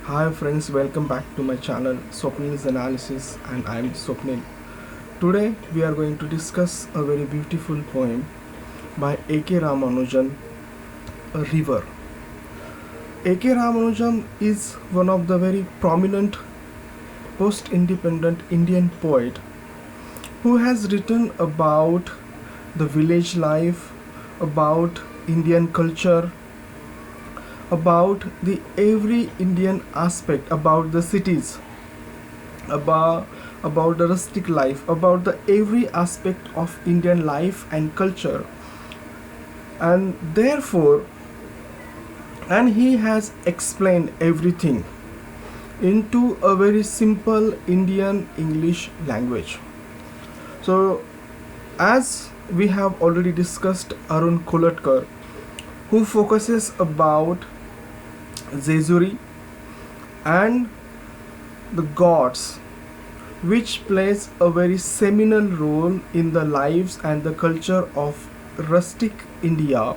Hi friends, welcome back to my channel Swapnil's Analysis, and I am Swapnil. Today we are going to discuss a very beautiful poem by A.K. Ramanujan, A River. A.K. Ramanujan is one of the very prominent post-independent Indian poet who has written about the village life, about Indian culture, about the every Indian aspect, about the cities, about the rustic life, about the every aspect of Indian life and culture, and therefore, and he has explained everything into a very simple Indian English language. So, as we have already discussed, Arun Kolatkar, who focuses about Jejuri and the gods, which plays a very seminal role in the lives and the culture of rustic India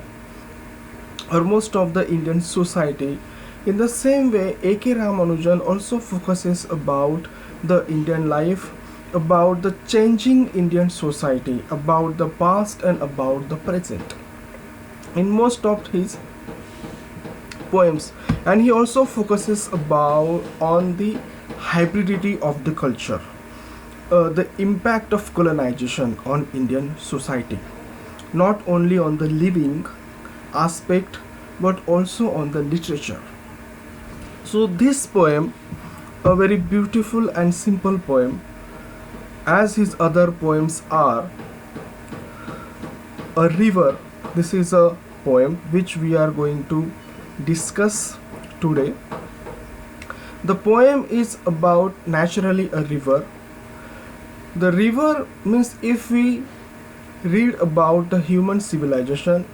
or most of the Indian society. In the same way, A.K. Ramanujan also focuses about the Indian life, about the changing Indian society, about the past and about the present in most of his poems. And he also focuses about on the hybridity of the culture, the impact of colonization on Indian society, not only on the living aspect but also on the literature. So this poem, a very beautiful and simple poem, as his other poems are. A River, this is a poem which we are going to discuss today. The poem is about naturally a river. The river means, if we read about the human civilization,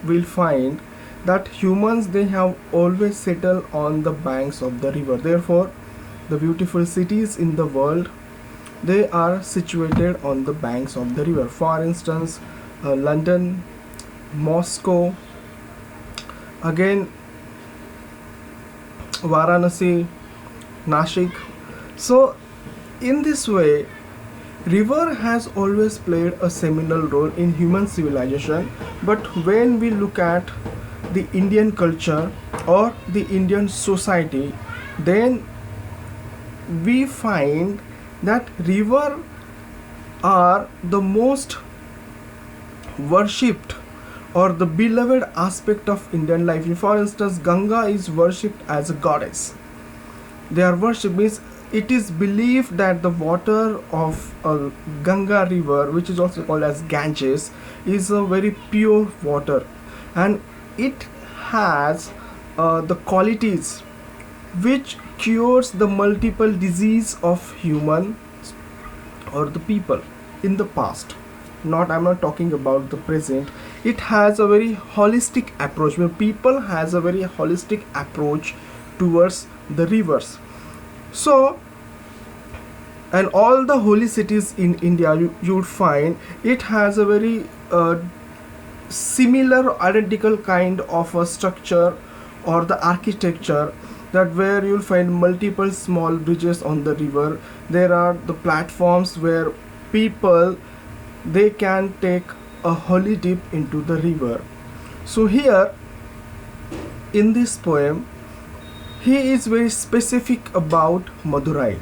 we'll find that humans, they have always settled on the banks of the river. Therefore, the beautiful cities in the world, they are situated on the banks of the river. For instance, London, Moscow, again Varanasi, Nashik. So in this way, river has always played a seminal role in human civilization. But when we look at the Indian culture or the Indian society, then we find that river are the most worshipped or the beloved aspect of Indian life. For instance, Ganga is worshipped as a goddess. They are worshipped means, it is believed that the water of a Ganga river, which is also called as Ganges, is a very pure water, and it has the qualities which cures the multiple disease of human or the people in the past. I'm not talking about the present. It has a very holistic approach, where people has a very holistic approach towards the rivers. So, and all the holy cities in India, you would find it has a very similar, identical kind of a structure or the architecture, that where you'll find multiple small bridges on the river. There are the platforms where people, they can take a holy dip into the river. So here in this poem, he is very specific about Madurai.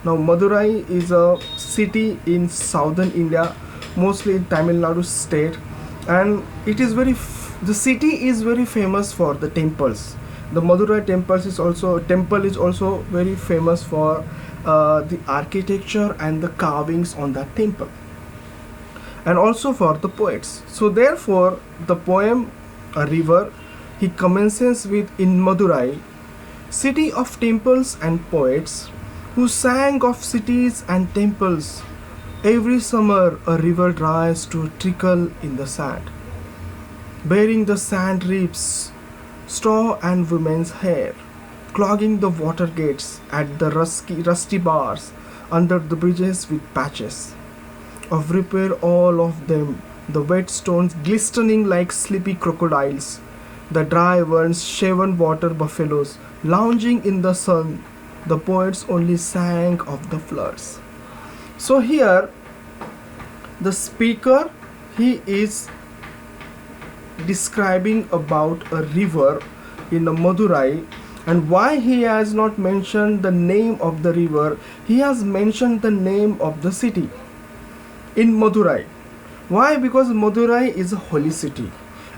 Now Madurai is a city in southern India, mostly in Tamil Nadu state, and it is the city is very famous for the temples. The Madurai temple is also very famous for the architecture and the carvings on that temple, and also for the poets. So therefore, the poem A River, he commences with, in Madurai, city of temples and poets, who sang of cities and temples. Every summer a river dries to a trickle in the sand, bearing the sand reaps, straw and women's hair, clogging the water gates at the rusty bars under the bridges with patches of repair, all of them, the wet stones glistening like sleepy crocodiles, The dry ones, shaven water buffaloes, lounging in the sun, the poets only sang of the floods. So here the speaker, he is describing about a river in Madurai, and why he has not mentioned the name of the river, he has mentioned the name of the city in Madurai. Why? Because Madurai is a holy city,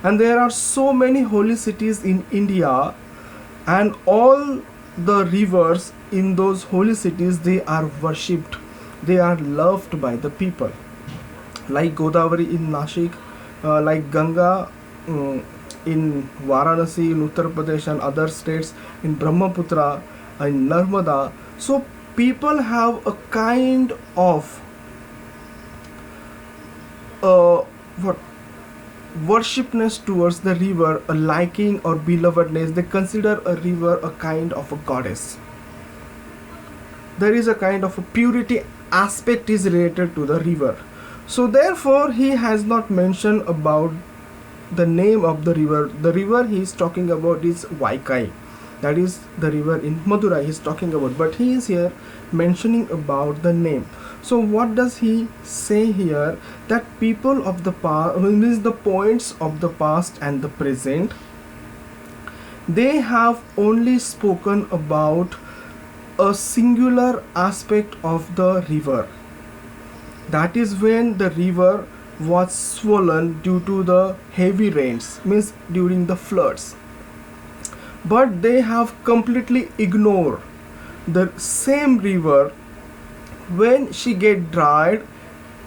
and there are so many holy cities in India, and all the rivers in those holy cities, they are worshipped, they are loved by the people, like Godavari in Nashik, like Ganga in Varanasi in Uttar Pradesh and other states, in Brahmaputra, in Narmada. So people have a kind of what worshipness towards the river, a liking or belovedness. They consider a river a kind of a goddess. There is a kind of a purity aspect is related to the river. So therefore he has not mentioned about the name of the river. The river he is talking about is Vaikai. That is the river in Madurai he is talking about. But he is here mentioning about the name. So what does he say here? That people of the past, means the poets of the past and the present, they have only spoken about a singular aspect of the river. That is when the river was swollen due to the heavy rains, means during the floods. But they have completely ignored the same river when she get dried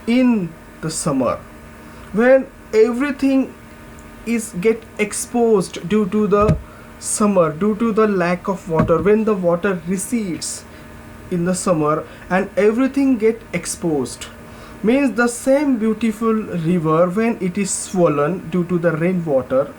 in the summer, when everything is get exposed due to the summer, due to the lack of water, when the water recedes in the summer and everything get exposed, means the same beautiful river when it is swollen due to the rainwater,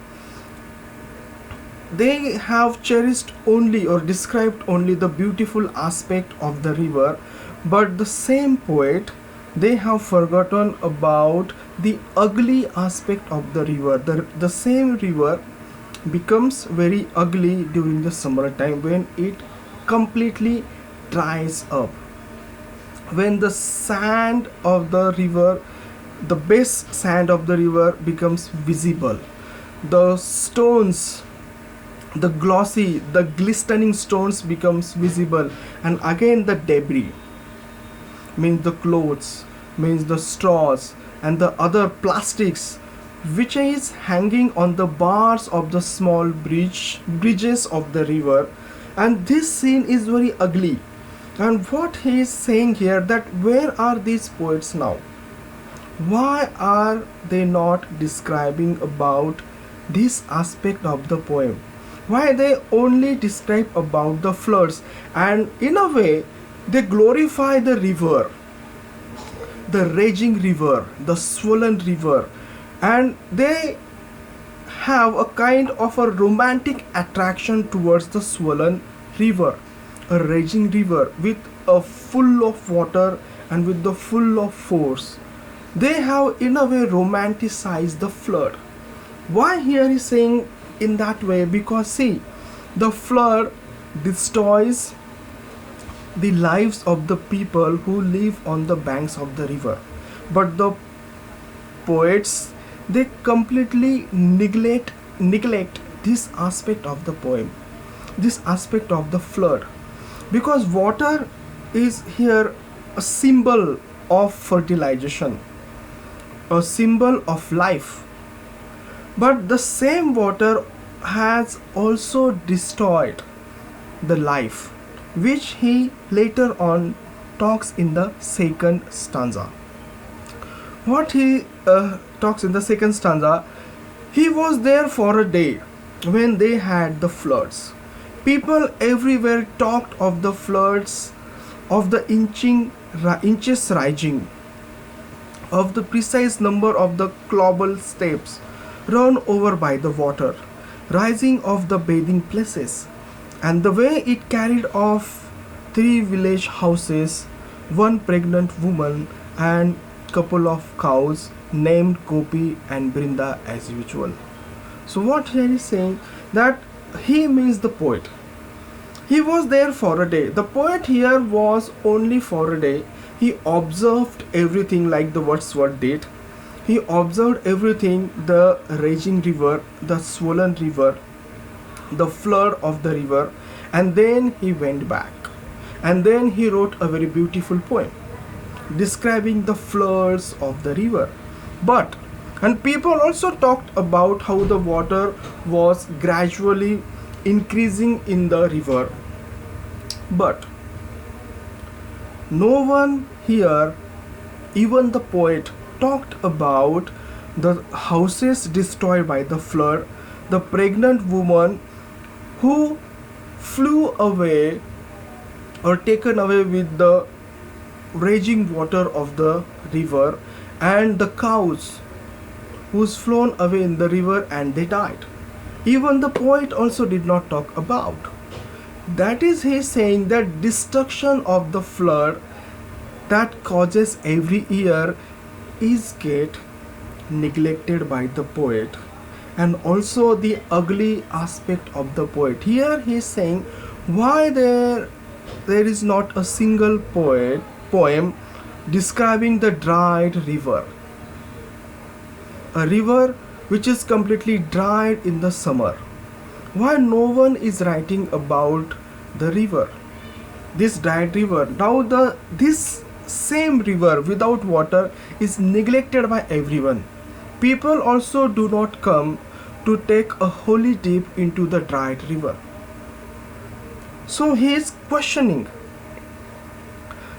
they have cherished only or described only the beautiful aspect of the river. But the same poet, they have forgotten about the ugly aspect of the river. The same river becomes very ugly during the summertime when it completely dries up, when the sand of the river, the best sand of the river becomes visible, the stones, the glossy, the glistening stones becomes visible, and again the debris, means the clothes, means the straws and the other plastics which is hanging on the bars of the small bridges of the river. And this scene is very ugly. And what he is saying here, that where are these poets now? Why are they not describing about this aspect of the poem? Why they only describe about the floods, and in a way they glorify the river, the raging river, the swollen river, and they have a kind of a romantic attraction towards the swollen river, a raging river with a full of water and with the full of force. They have in a way romanticized the flood. Why here is saying in that way? Because see, the flood destroys the lives of the people who live on the banks of the river, but the poets, they completely neglect this aspect of the poem, this aspect of the flood, because water is here a symbol of fertilization, a symbol of life. But the same water has also destroyed the life, which he later on talks in the second stanza. What he talks in the second stanza, he was there for a day when they had the floods. People everywhere talked of the floods, of the inches rising, of the precise number of the global steps run over by the water, rising of the bathing places, and the way it carried off 3 village houses, 1 pregnant woman, and couple of cows named Gopi and Brinda as usual. So what here is saying that he means the poet. He was there for a day. The poet here was only for a day. He observed everything like the Wordsworth did. He observed everything, the raging river, the swollen river, the flood of the river, and then he went back. And then he wrote a very beautiful poem describing the floods of the river. But, and people also talked about how the water was gradually increasing in the river. But no one here, even the poet, talked about the houses destroyed by the flood, the pregnant woman who flew away or taken away with the raging water of the river, and the cows who's flown away in the river and they died. Even the poet also did not talk about. That is, he is saying that destruction of the flood that causes every year is get neglected by the poet, and also the ugly aspect of the poet. Here he is saying why there is not a single poem describing the dried river, a river which is completely dried in the summer. Why no one is writing about the river, this dried river? Now this same river without water is neglected by everyone. People also do not come to take a holy dip into the dried river. So he is questioning.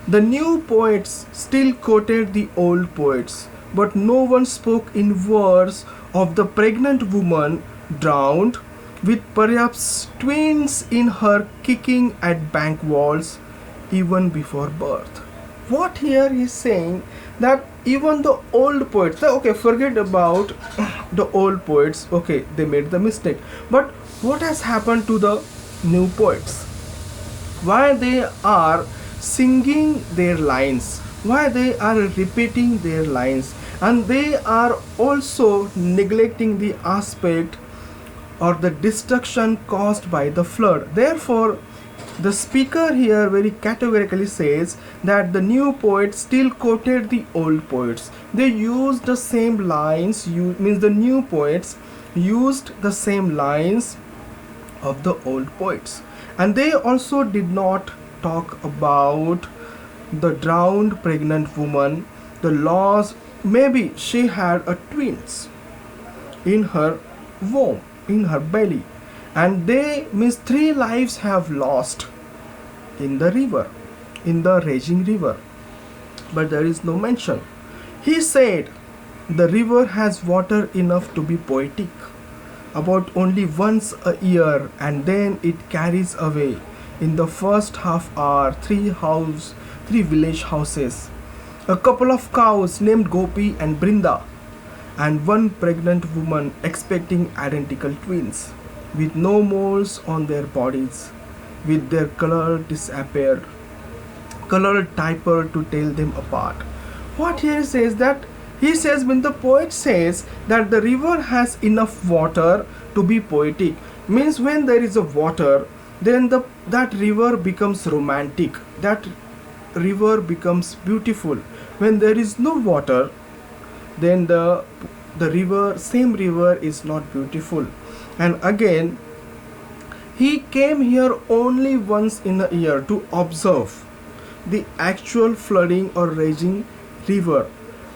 The new poets still quoted the old poets, but no one spoke in words of the pregnant woman drowned, with perhaps twins in her kicking at bank walls even before birth. What here is saying that even the old poets, okay, forget about the old poets, okay, they made the mistake, but what has happened to the new poets? Why they are singing their lines, why they are repeating their lines, and they are also neglecting the aspect or the destruction caused by the flood. Therefore, the speaker here very categorically says that the new poets still quoted the old poets. They used the same lines, means the new poets used the same lines of the old poets. And they also did not talk about the drowned pregnant woman, the loss, maybe she had a twins in her womb, in her belly, and they means 3 lives have lost in the river, in the raging river, but there is no mention. He said the river has water enough to be poetic about only once a year, and then it carries away in the first half hour 3 village houses, a couple of cows named Gopi and Brinda, and one pregnant woman expecting identical twins with no moles on their bodies, with their color disappeared, colored diaper to tell them apart. What here says that he says, when the poet says that the river has enough water to be poetic, means when there is a water, then that river becomes romantic, that river becomes beautiful. When there is no water, then the same river is not beautiful. And again, he came here only once in a year to observe the actual flooding or raging river,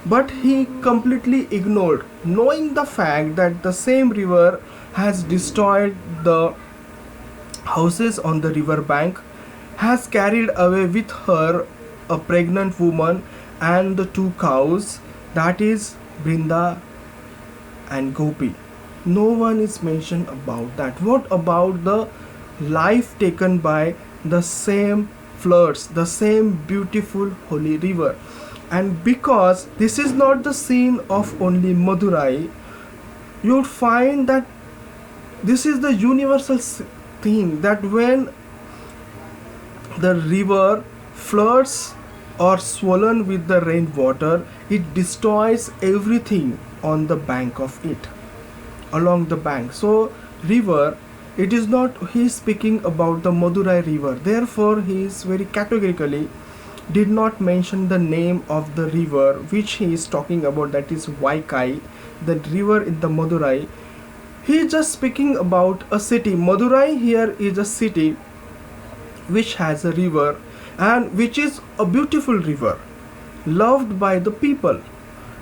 but he completely ignored, knowing the fact that the same river has destroyed the houses on the river bank, has carried away with her a pregnant woman and the 2 cows, that is Brinda and Gopi. No one is mentioned about that. What about the life taken by the same floods, the same beautiful holy river? And because this is not the scene of only Madurai, you would find that this is the universal theme, that when the river floods or swollen with the rainwater, it destroys everything on the bank of it. along the bank. So river, it is not he is speaking about the Madurai river. Therefore he is very categorically did not mention the name of the river which he is talking about, that is Vaikai, the river in the Madurai. He is just speaking about a city. Madurai here is a city which has a river and which is a beautiful river loved by the people,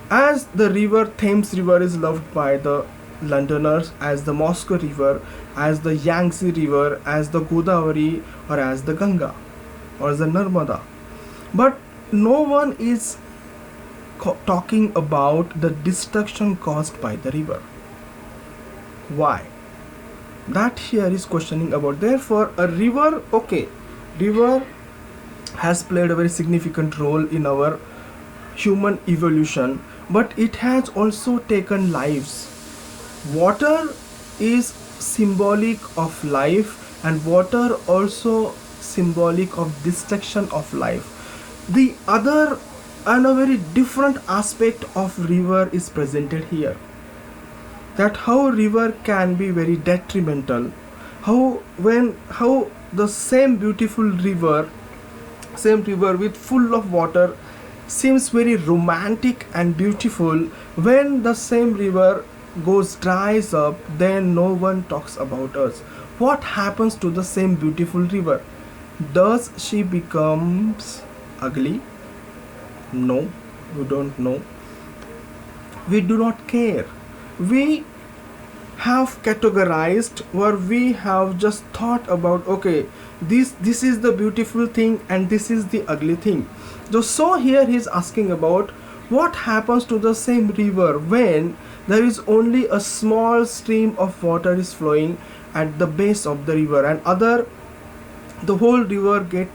as the river Thames river is loved by the Londoners, as the Moscow river, as the Yangtze river, as the Godavari, or as the Ganga or the Narmada. But no one is talking about the destruction caused by the river. Why? That here is questioning about. Therefore a river, okay, river has played a very significant role in our human evolution, but it has also taken lives. Water is symbolic of life, and water also symbolic of destruction of life. The other and a very different aspect of river is presented here, that how river can be very detrimental, how the same beautiful river, same river with full of water seems very romantic and beautiful, when the same river goes dries up, then no one talks about us. What happens to the same beautiful river? Does she becomes ugly? No, we don't know. We do not care. We have categorized, or we have just thought about, okay, this is the beautiful thing and this is the ugly thing. So here he is asking about what happens to the same river when there is only a small stream of water is flowing at the base of the river, and other the whole river get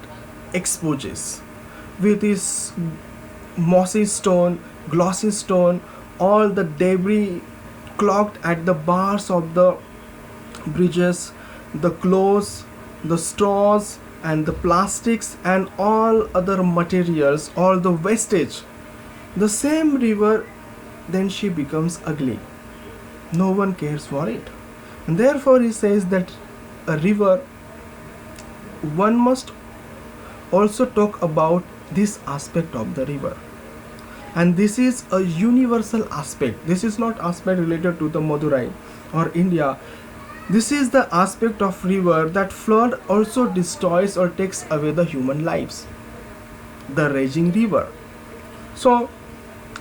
exposes with this mossy stone, glossy stone, all the debris clogged at the bars of the bridges, the clothes, the straws, and the plastics, and all other materials, all the wastage. The same river, then she becomes ugly. No one cares for it. And therefore he says that a river, one must also talk about this aspect of the river. And this is a universal aspect. This is not aspect related to the Madurai or India. This is the aspect of river that flood also destroys or takes away the human lives. The raging river. So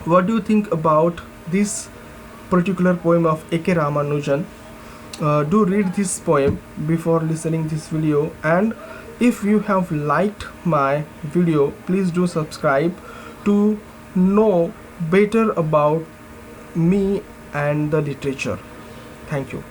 what do you think about this particular poem of A.K. Ramanujan? Do read this poem before listening this video, and if you have liked my video, please do subscribe to know better about me and the literature. Thank you.